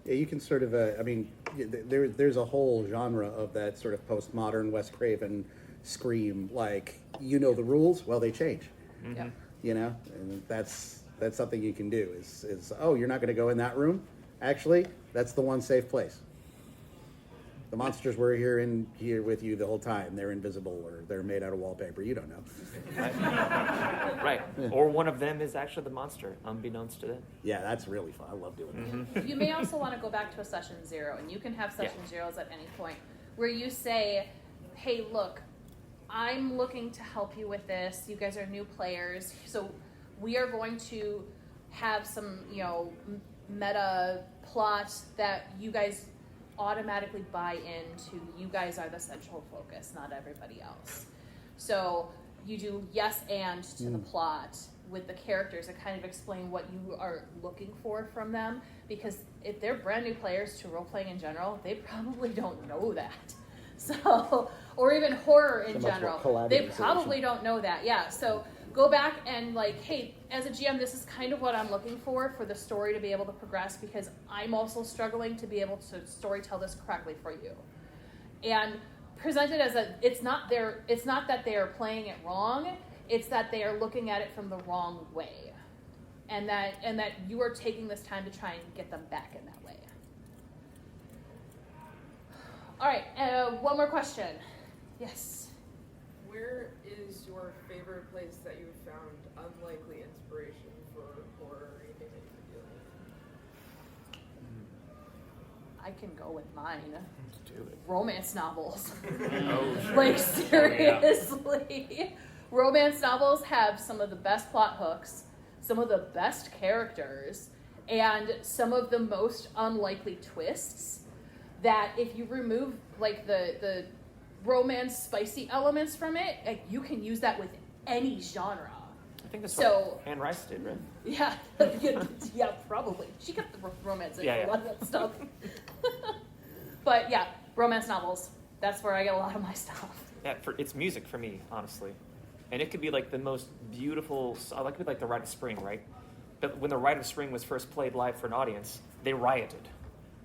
Yeah, you can sort of, there's a whole genre of that sort of postmodern Wes Craven scream, like, the rules, well, they change. Mm-hmm. And that's That's something you can do. Is oh, you're not going to go in that room? Actually, that's the one safe place. The monsters were here with you the whole time. They're invisible or they're made out of wallpaper. You don't know. Right. Or one of them is actually the monster, unbeknownst to them. Yeah, that's really fun. I love doing that. You may also want to go back to a session 0, and you can have session zeros at any point where you say, hey, look, I'm looking to help you with this. You guys are new players, so we are going to have some, meta plot that you guys automatically buy into. You guys are the central focus, not everybody else. So you do yes and to the plot with the characters and kind of explain what you are looking for from them, because if they're brand new players to role-playing in general, they probably don't know that. So, or even horror in general, they probably don't know that. Yeah, so go back and like, hey, as a GM, this is kind of what I'm looking for the story to be able to progress, because I'm also struggling to be able to storytell this correctly for you. And present it as it's not that they are playing it wrong, it's that they are looking at it from the wrong way. And that you are taking this time to try and get them back in that way. All right, one more question. Yes. Where is your favorite place that you've found unlikely inspiration for horror or anything that you've been dealing with? I can go with mine. Do it. Romance novels. Oh, sure. Like, seriously. Romance novels have some of the best plot hooks, some of the best characters, and some of the most unlikely twists that if you remove like the romance spicy elements from it, like, you can use that with any genre. I think that's So- what Anne Rice did, right? Yeah, yeah, probably. She kept the romance in a lot of that stuff. But yeah, romance novels. That's where I get a lot of my stuff. Yeah, it's music for me, honestly. And it could be like the most beautiful, I like it like the Rite of Spring, right? But when the Rite of Spring was first played live for an audience, they rioted.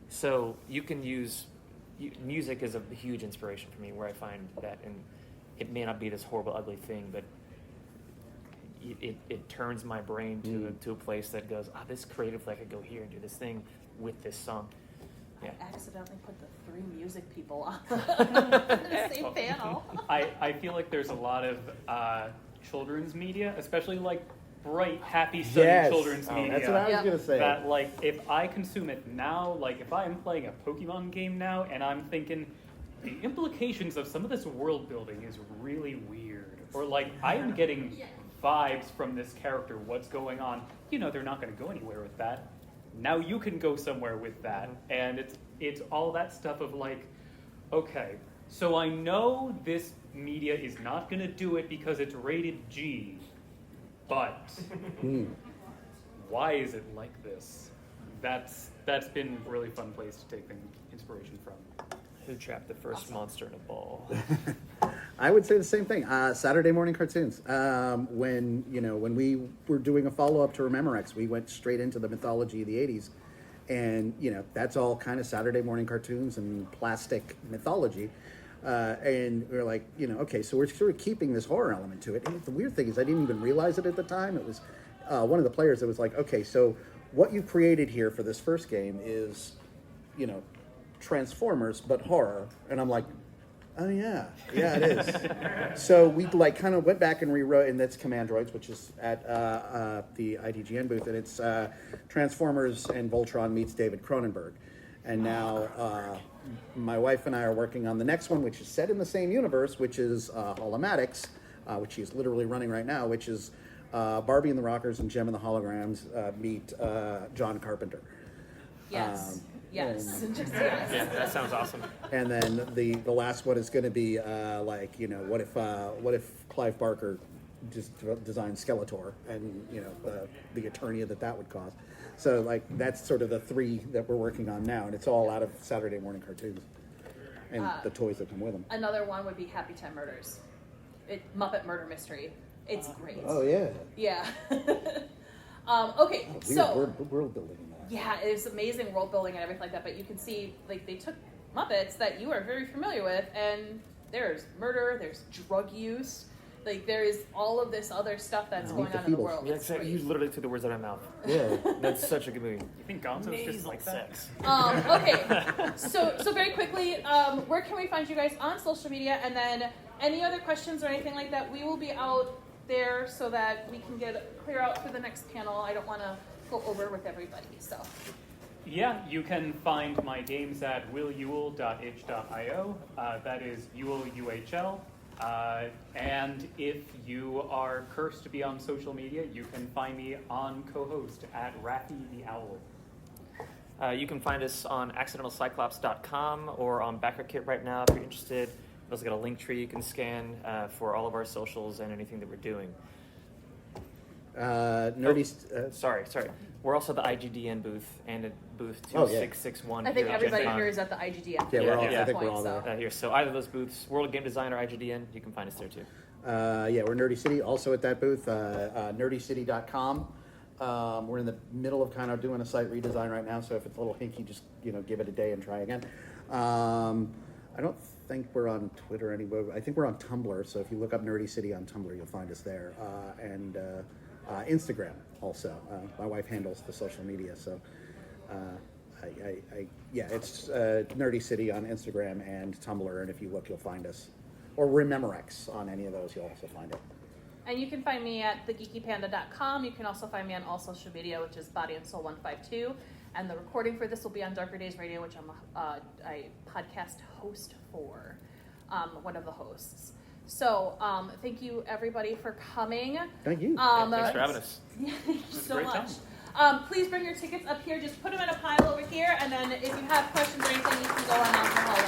So you can use, music is a huge inspiration for me, where I find that, and it may not be this horrible, ugly thing, but it turns my brain to a place that goes, this creatively I could go here and do this thing with this song. Yeah. I accidentally put the 3 music people on the same panel. I feel like there's a lot of children's media, especially like bright, happy, sunny children's media. That's what I was Yep. going to say. That like if I consume it now, like if I am playing a Pokemon game now and I'm thinking the implications of some of this world building is really weird, or like I am getting vibes from this character, what's going on? They're not going to go anywhere with that. Now you can go somewhere with that, and it's all that stuff of like, okay, so I know this media is not going to do it because it's rated G, but why is it like this? That's been a really fun place to take inspiration from. Who trapped the first monster in a ball? I would say the same thing. Saturday morning cartoons. When we were doing a follow-up to Rememorex, we went straight into the mythology of the 80s. And, that's all kind of Saturday morning cartoons and plastic mythology. And we were like, okay, so we're sort of keeping this horror element to it. And the weird thing is I didn't even realize it at the time. It was one of the players that was like, okay, so what you created here for this first game is, Transformers, but horror. And I'm like, oh yeah, it is. So we kind of went back and rewrote, and that's Commandroids, which is at the IDGN booth, and it's Transformers and Voltron meets David Cronenberg. And now my wife and I are working on the next one, which is set in the same universe, which is Holomatics, which she's literally running right now, which is Barbie and the Rockers and Gem and the Holograms meet John Carpenter. Yes. Yes. Just Yeah, yes. that sounds awesome. And then the last one is going to be what if Clive Barker just designed Skeletor, and the attorney that would cause. So that's sort of the 3 that we're working on now, and it's all out of Saturday morning cartoons and the toys that come with them. Another one would be Happy Time Murders. Muppet Murder Mystery. It's great. Oh yeah. Yeah. Okay, We're world building in that. yeah, it's amazing world building and everything like that, but you can see, like, they took Muppets that you are very familiar with, and there's murder, there's drug use, Like there is all of this other stuff that's going on in the world. Yeah, exactly. You literally took the words out of my mouth. Yeah. That's such a good movie. You think Gonzo's just like that? sex. Okay, so very quickly, where can we find you guys on social media? And then any other questions or anything like that, we will be out there so that we can get clear out for the next panel. I don't want to go over with everybody, so. Yeah, you can find my games at willyule.itch.io. That is Yule, UHL. And if you are cursed to be on social media, you can find me on co-host at Raffy the Owl. You can find us on accidentalcyclops.com or on BackerKit right now if you're interested. We've also got a link tree you can scan for all of our socials and anything that we're doing. Sorry. We're also the IGDN booth and at booth 2661. I think here at everybody GenCon. here is at the IGDN. Yeah, at I this think we're point, all so. there. Here, so either of those booths, World Game Design or IGDN, you can find us there too. We're Nerdycity, also at that booth, nerdycity.com. We're in the middle of kind of doing a site redesign right now, so if it's a little hinky, just give it a day and try again. I don't think we're on Twitter anywhere. I think we're on Tumblr, so if you look up Nerdycity on Tumblr, you'll find us there. And Instagram also. My wife handles the social media, so it's Nerdycity on Instagram and Tumblr, and if you look, you'll find us. Or Rememorex on any of those, you'll also find it. And you can find me at thegeekypanda.com. You can also find me on all social media, which is Body and Soul 152. And the recording for this will be on Darker Days Radio, which I'm a podcast host for, one of the hosts. So thank you, everybody, for coming. Thank you. Thanks for having us. Yeah, thank you so great much. time. Please bring your tickets up here. Just put them in a pile over here, and then if you have questions or anything, you can go on out in the hallway.